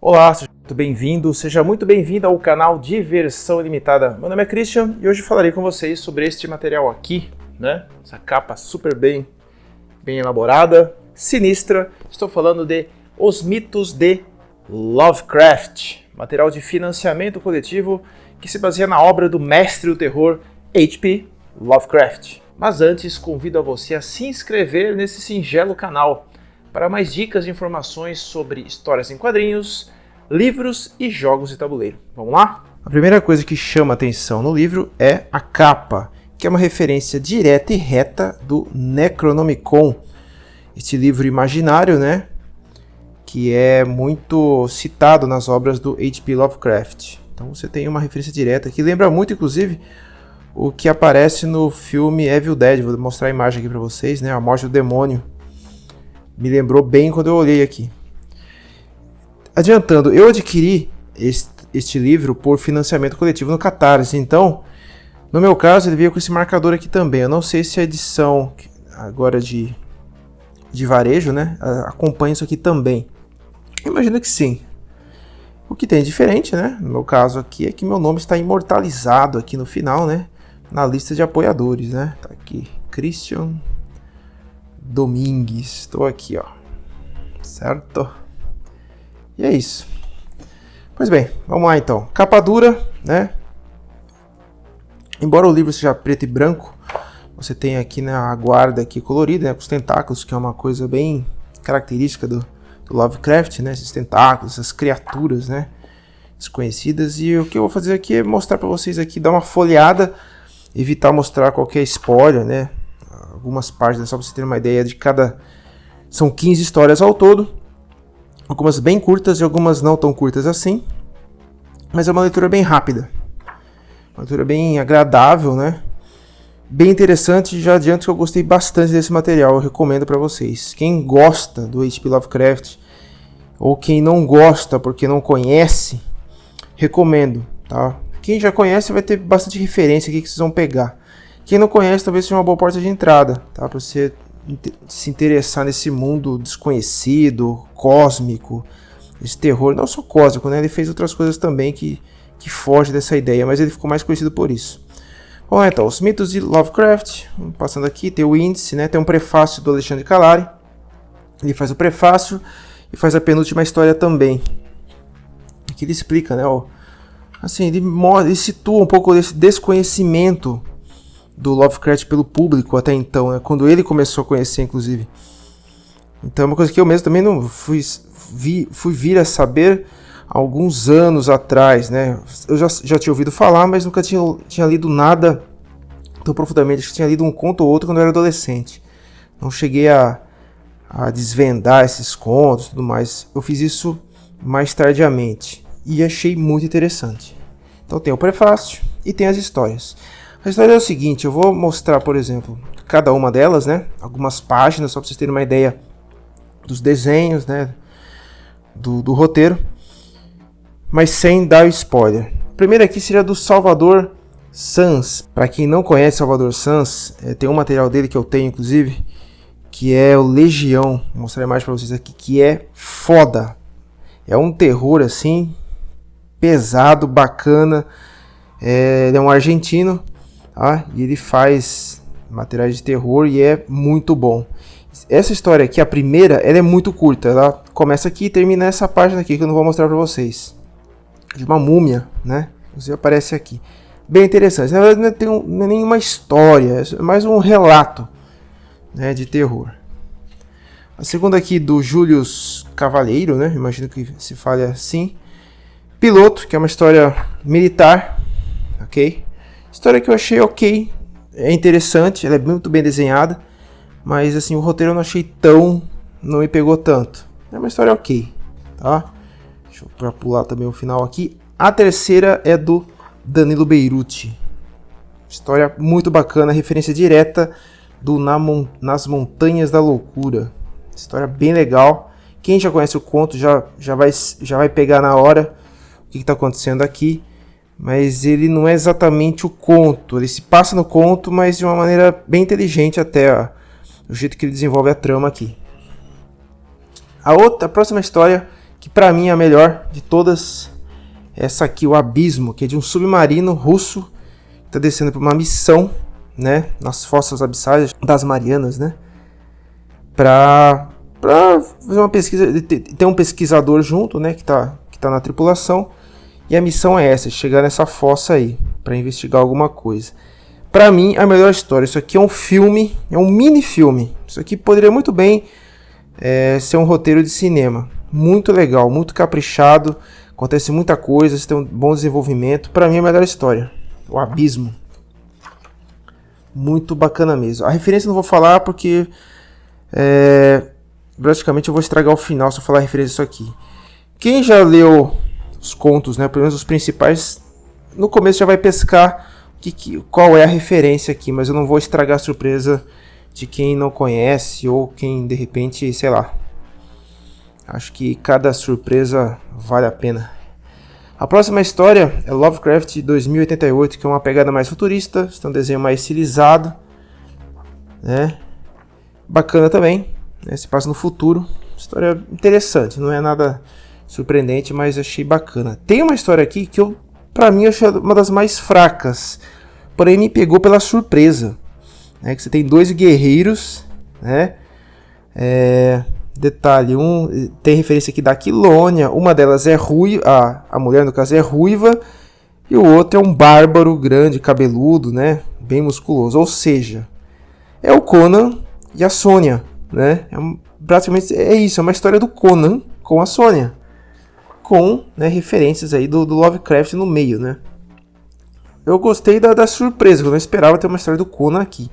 Olá, seja muito bem-vindo, seja muito bem-vindo ao canal Diversão Ilimitada. Meu nome é Christian e hoje falarei com vocês sobre este material aqui, né? Essa capa super bem elaborada, sinistra. Estou falando de Os Mitos de Lovecraft, material de financiamento coletivo que se baseia na obra do mestre do terror H.P. Lovecraft. Mas antes, convido a você a se inscrever nesse singelo canal para mais dicas e informações sobre histórias em quadrinhos, livros e jogos de tabuleiro. Vamos lá? A primeira coisa que chama atenção no livro é a capa, que é uma referência direta e reta do Necronomicon, este livro imaginário, né? Que é muito citado nas obras do H.P. Lovecraft. Então você tem uma referência direta que lembra muito, inclusive, o que aparece no filme Evil Dead. Vou mostrar a imagem aqui para vocês, né? A Morte do Demônio. Me lembrou bem quando eu olhei aqui. Adiantando, eu adquiri este livro por financiamento coletivo no Catarse. Então, no meu caso, ele veio com esse marcador aqui também. Eu não sei se a edição agora de varejo, né, acompanha isso aqui também. Eu imagino que sim. O que tem de diferente, né, no meu caso aqui, é que meu nome está imortalizado aqui no final, né, na lista de apoiadores, né. Tá aqui, Christian Domingues. Estou aqui, ó. Certo? E é isso. Pois bem, vamos lá então. Capa dura, né? Embora o livro seja preto e branco, você tem aqui na guarda aqui colorida, né, com os tentáculos, que é uma coisa bem característica do Lovecraft, né? Esses tentáculos, essas criaturas, né, desconhecidas. E o que eu vou fazer aqui é mostrar para vocês aqui, dar uma folheada, evitar mostrar qualquer spoiler, né? Algumas páginas, só para vocês terem uma ideia de cada... São 15 histórias ao todo. Algumas bem curtas e algumas não tão curtas assim. Mas é uma leitura bem rápida. Uma leitura bem agradável, né? Bem interessante. Já adianto que eu gostei bastante desse material. Eu recomendo para vocês. Quem gosta do H.P. Lovecraft, ou quem não gosta porque não conhece, recomendo, tá? Quem já conhece vai ter bastante referência aqui que vocês vão pegar. Quem não conhece talvez seja uma boa porta de entrada, tá? Para você se interessar nesse mundo desconhecido, cósmico, esse terror, não só cósmico, né? Ele fez outras coisas também que fogem dessa ideia, mas ele ficou mais conhecido por isso. Bom, então, Os Mitos de Lovecraft, passando aqui, tem o índice, né? Tem um prefácio do Alexandre Calari, ele faz o prefácio e faz a penúltima história também. Aqui ele explica, né? Ó, assim, ele situa um pouco desse desconhecimento do Lovecraft pelo público até então, né? Quando ele começou a conhecer, inclusive. Então é uma coisa que eu mesmo também não fui vir a saber alguns anos atrás, né? Eu já tinha ouvido falar, mas nunca tinha lido nada tão profundamente. Acho que tinha lido um conto ou outro quando eu era adolescente. Não cheguei a desvendar esses contos e tudo mais. Eu fiz isso mais tardiamente e achei muito interessante. Então tem o prefácio e tem as histórias. A história é o seguinte, eu vou mostrar, por exemplo, cada uma delas, né? Algumas páginas, só para vocês terem uma ideia dos desenhos, né? Do roteiro, mas sem dar spoiler. A primeira aqui seria do Salvador Sans. Para quem não conhece Salvador Sans, tem um material dele que eu tenho, inclusive, que é o Legião. Vou mostrar a imagem para vocês aqui, que é foda. É um terror, assim, pesado, bacana. Ele é um argentino. E ele faz materiais de terror e é muito bom. Essa história aqui, a primeira, ela é muito curta. Ela começa aqui e termina essa página aqui que eu não vou mostrar para vocês. De uma múmia, né? Você aparece aqui. Bem interessante. Na verdade não é nenhuma história, é mais um relato, né, de terror. A segunda aqui do Julius Cavalheiro, né? Imagino que se fale assim. Piloto, que é uma história militar, ok? História que eu achei ok, é interessante, ela é muito bem desenhada, mas assim, o roteiro eu não achei não me pegou tanto. É uma história ok, tá? Deixa eu pular também o final aqui. A terceira é do Danilo Beirute. História muito bacana, referência direta do Nas Montanhas da Loucura. História bem legal. Quem já conhece o conto já vai pegar na hora o que está acontecendo aqui. Mas ele não é exatamente o conto. Ele se passa no conto, mas de uma maneira bem inteligente até, o jeito que ele desenvolve a trama aqui. A próxima história, que que pra mim é a melhor de todas. Essa aqui, o Abismo, que é de um submarino russo que tá descendo por uma missão, né, nas fossas abissais das Marianas, né, pra fazer uma pesquisa. Tem um pesquisador junto, né, que tá na tripulação, e a missão é essa, chegar nessa fossa aí, pra investigar alguma coisa. Pra mim, a melhor história. Isso aqui é um filme, é um mini filme. Isso aqui poderia muito bem ser um roteiro de cinema. Muito legal, muito caprichado. Acontece muita coisa, tem um bom desenvolvimento. Pra mim, é a melhor história. O Abismo. Muito bacana mesmo. A referência eu não vou falar porque praticamente eu vou estragar o final se eu falar a referência disso aqui. Quem já leu os contos, né, pelo menos os principais, no começo já vai pescar qual é a referência aqui, mas eu não vou estragar a surpresa de quem não conhece ou quem de repente, sei lá. Acho que cada surpresa vale a pena. A próxima história é Lovecraft 2088, que é uma pegada mais futurista, é um desenho mais estilizado, né? Bacana também, né? Se passa no futuro. História interessante, não é nada surpreendente, mas achei bacana. Tem uma história aqui que pra mim, eu achei uma das mais fracas, porém me pegou pela surpresa, né? Que você tem dois guerreiros, né? Detalhe, tem referência aqui da Aquilônia, uma delas é ruiva, a mulher no caso é ruiva, e o outro é um bárbaro grande, cabeludo, né? Bem musculoso, ou seja, é o Conan e a Sônia, né? Praticamente é isso, é uma história do Conan com a Sônia, com, né, referências aí do Lovecraft no meio, né? Eu gostei da surpresa, eu não esperava ter uma história do Conan aqui,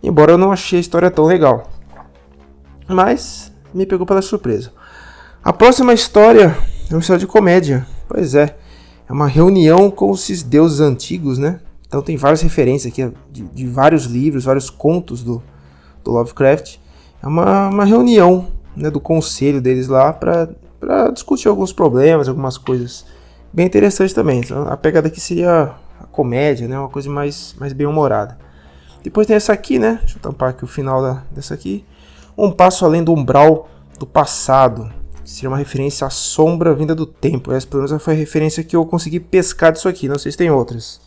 embora eu não achei a história tão legal, mas me pegou pela surpresa. A próxima história é uma história de comédia. Pois é uma reunião com esses deuses antigos, né? Então tem várias referências aqui de vários livros, vários contos do Lovecraft. É uma reunião, né, do conselho deles lá para discutir alguns problemas, algumas coisas bem interessantes também. Então, a pegada aqui seria a comédia, né? Uma coisa mais bem-humorada. Depois tem essa aqui, né? Deixa eu tampar aqui o final dessa aqui. Um passo além do umbral do passado. Seria uma referência à sombra vinda do tempo. Essa pelo menos foi a referência que eu consegui pescar disso aqui. Não sei se tem outras.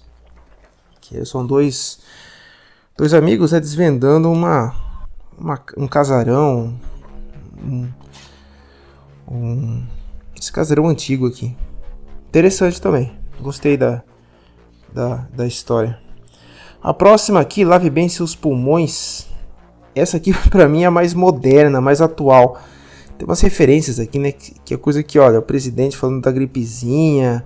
Que são dois amigos, né, desvendando um casarão. Esse casarão antigo aqui. Interessante também. Gostei da história. A próxima aqui, Lave Bem Seus Pulmões. Essa aqui pra mim é a mais moderna, mais atual. Tem umas referências aqui, né? Que é coisa que, olha, o presidente falando da gripezinha,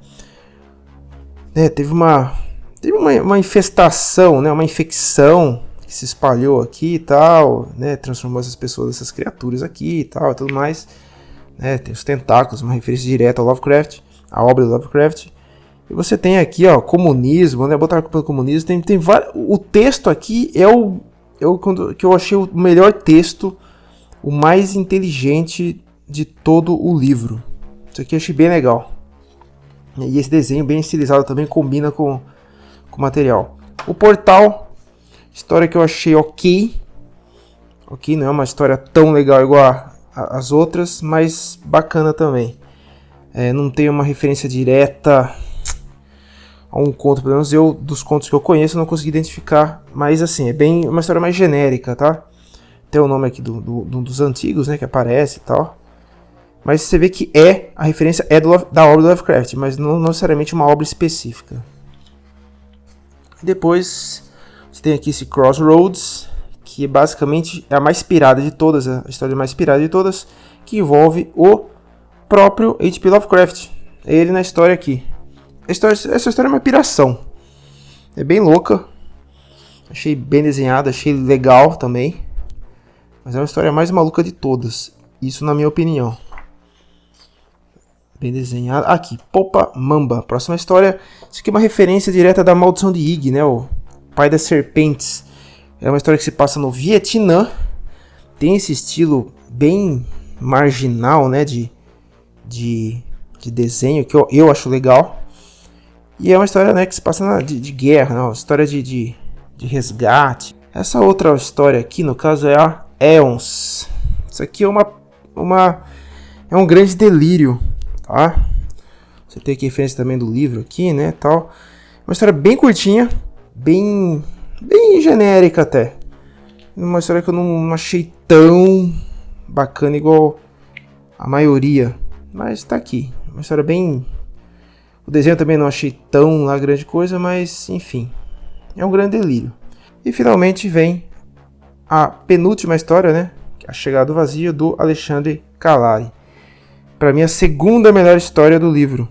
né? Teve uma infestação, né? Uma infecção que se espalhou aqui e tal, né? Transformou essas pessoas, essas criaturas aqui e tal, e tudo mais, né? Tem os tentáculos, uma referência direta ao Lovecraft, a obra do Lovecraft. E você tem aqui, ó, comunismo, né? Botar a culpa do comunismo. Tem vários. O texto aqui é que eu achei o melhor texto, o mais inteligente de todo o livro. Isso aqui eu achei bem legal. E esse desenho bem estilizado também combina com o material. O Portal, história que eu achei ok, não é uma história tão legal igual as outras, mas bacana também. Não tem uma referência direta a um conto, pelo menos dos contos que eu conheço, não consegui identificar, mas assim, é bem uma história mais genérica, tá? Tem o nome aqui dos antigos, né, que aparece e tal, mas você vê que a referência é da obra do Lovecraft, mas não necessariamente uma obra específica. Depois, você tem aqui esse Crossroads, que basicamente é a mais pirada de todas, a história mais pirada de todas, que envolve o próprio H.P. Lovecraft, ele na história aqui. Essa história é uma piração. É bem louca. Achei bem desenhada, achei legal também. Mas é uma história mais maluca de todas. Isso na minha opinião. Bem desenhada. Aqui, Popa Mamba. Próxima história. Isso aqui é uma referência direta da Maldição de Ig, né? O pai das serpentes. É uma história que se passa no Vietnã. Tem esse estilo bem marginal, né? De desenho que eu acho legal. E é uma história, né, que se passa de guerra, né, uma história de resgate. Essa outra história aqui, no caso, é a Aeons. Isso aqui é um grande delírio tá? Você tem aqui referência também do livro aqui, né, tal. Uma história bem curtinha, bem genérica até. Uma história que eu não achei tão bacana igual a maioria, mas tá aqui. Uma história bem... O desenho também não achei tão lá grande coisa, mas enfim, é um grande delírio. E finalmente vem a penúltima história, né? A Chegada do Vazio, do Alexandre Calari. Para mim, a segunda melhor história do livro.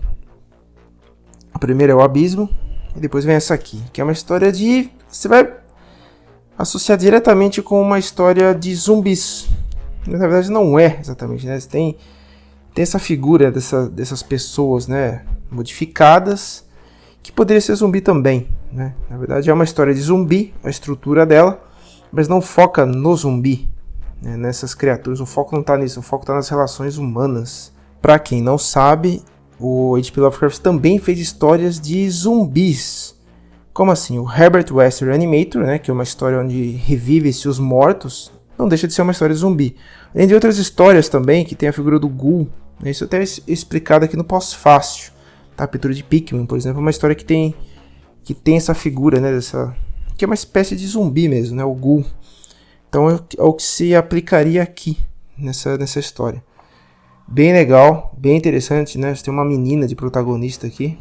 A primeira é o Abismo, e depois vem essa aqui, que é uma história de... Você vai associar diretamente com uma história de zumbis. Na verdade, não é exatamente, né? Você tem essa figura dessas pessoas, né, modificadas, que poderia ser zumbi também, né? Na verdade, é uma história de zumbi, a estrutura dela, mas não foca no zumbi, né, nessas criaturas. O foco não está nisso, o foco está nas relações humanas. Para quem não sabe, o H.P. Lovecraft também fez histórias de zumbis. Como assim? O Herbert West Reanimator, né, que é uma história onde revive-se os mortos, não deixa de ser uma história de zumbi. Além de outras histórias também, que tem a figura do Ghoul. Isso até é explicado aqui no Pós-Fácil. Tá? A Pintura de Pickman, por exemplo, é uma história que tem essa figura, né, que é uma espécie de zumbi mesmo, né, o Ghoul. Então é o que se aplicaria aqui nessa história. Bem legal, bem interessante, né? Você tem uma menina de protagonista aqui.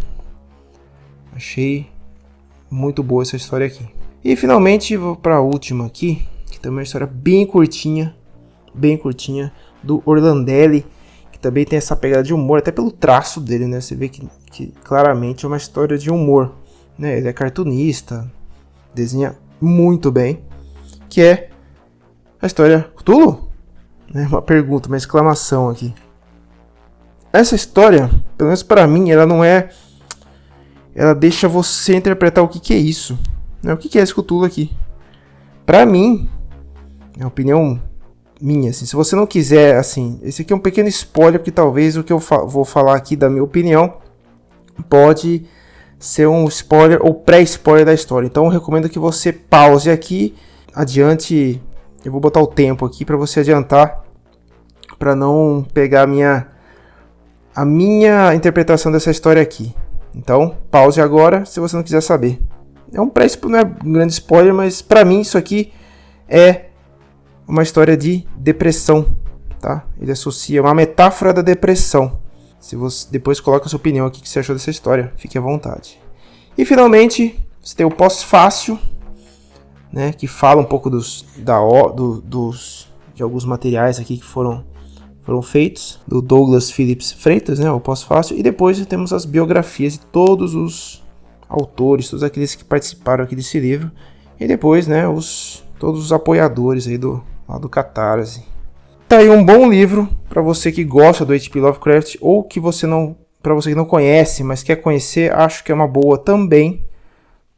Achei muito boa essa história aqui. E finalmente vou para a última aqui, que também é uma história bem curtinha, do Orlandelli, que também tem essa pegada de humor, até pelo traço dele, né? Você vê que claramente é uma história de humor, né? Ele é cartunista, desenha muito bem, que é a história Cthulhu? Uma pergunta, uma exclamação aqui. Essa história, pelo menos para mim, ela não é... Ela deixa você interpretar o que é isso. O que é esse Cthulhu aqui? Para mim, é uma opinião minha, assim, se você não quiser, assim, esse aqui é um pequeno spoiler, porque talvez o que eu vou falar aqui da minha opinião pode ser um spoiler ou pré-spoiler da história. Então eu recomendo que você pause aqui, adiante, eu vou botar o tempo aqui para você adiantar, para não pegar a minha interpretação dessa história aqui. Então, pause agora se você não quiser saber. É um não é um grande spoiler, mas para mim isso aqui é uma história de depressão, tá? Ele associa uma metáfora da depressão. Se você depois coloca a sua opinião aqui, o que você achou dessa história, fique à vontade. E finalmente, você tem o Pós-Fácil, né, que fala um pouco de alguns materiais aqui que foram feitos, do Douglas Phillips Freitas, né, o Pós-Fácil, e depois temos as biografias de todos os autores, todos aqueles que participaram aqui desse livro, e depois, né, todos os apoiadores aí do Catarse. Tá aí um bom livro para você que gosta do H.P. Lovecraft, ou para você que não conhece, mas quer conhecer, acho que é uma boa também,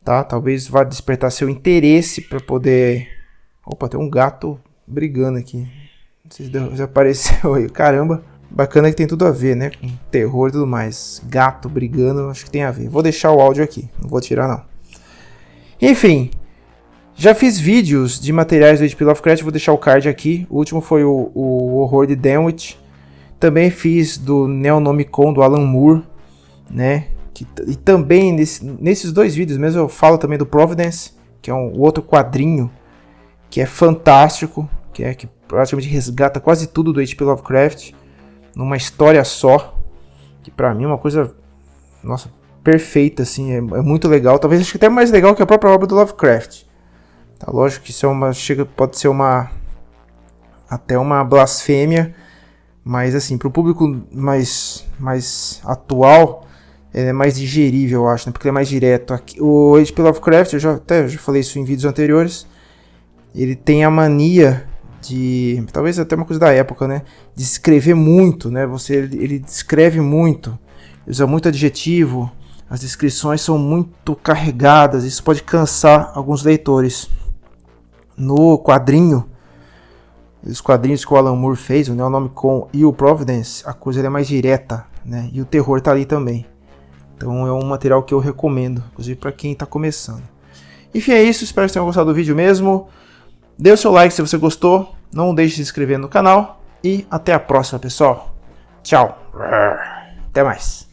tá? Talvez vá despertar seu interesse para poder... Opa, tem um gato brigando aqui. Não sei se apareceu aí. Caramba, bacana que tem tudo a ver, né? Com terror e tudo mais. Gato brigando, acho que tem a ver. Vou deixar o áudio aqui, não vou tirar não. Enfim, já fiz vídeos de materiais do H.P. Lovecraft, vou deixar o card aqui. O último foi o Horror de Dunwich. Também fiz do Necronomicon, do Alan Moore, né? E também nesses dois vídeos mesmo eu falo também do Providence, que é um outro quadrinho que é fantástico, que praticamente resgata quase tudo do H.P. Lovecraft numa história só, que pra mim é uma coisa, nossa, perfeita, assim, é muito legal, talvez acho que até mais legal que a própria obra do Lovecraft. Tá, lógico que isso pode ser até uma blasfêmia, mas assim, pro público mais atual, é mais digerível, eu acho, né? Porque ele é mais direto. Aqui, o H.P. Lovecraft, eu já falei isso em vídeos anteriores, ele tem a mania de, talvez até uma coisa da época, né, de escrever muito, né, ele descreve muito, usa muito adjetivo, as descrições são muito carregadas, isso pode cansar alguns leitores. No quadrinho, os quadrinhos que o Alan Moore fez, o Necronomicon e o Providence, a coisa é mais direta, né, e o terror tá ali também. Então é um material que eu recomendo, inclusive para quem está começando. Enfim, é isso, espero que tenham gostado do vídeo mesmo. Dê o seu like se você gostou, não deixe de se inscrever no canal e até a próxima, pessoal. Tchau! Até mais.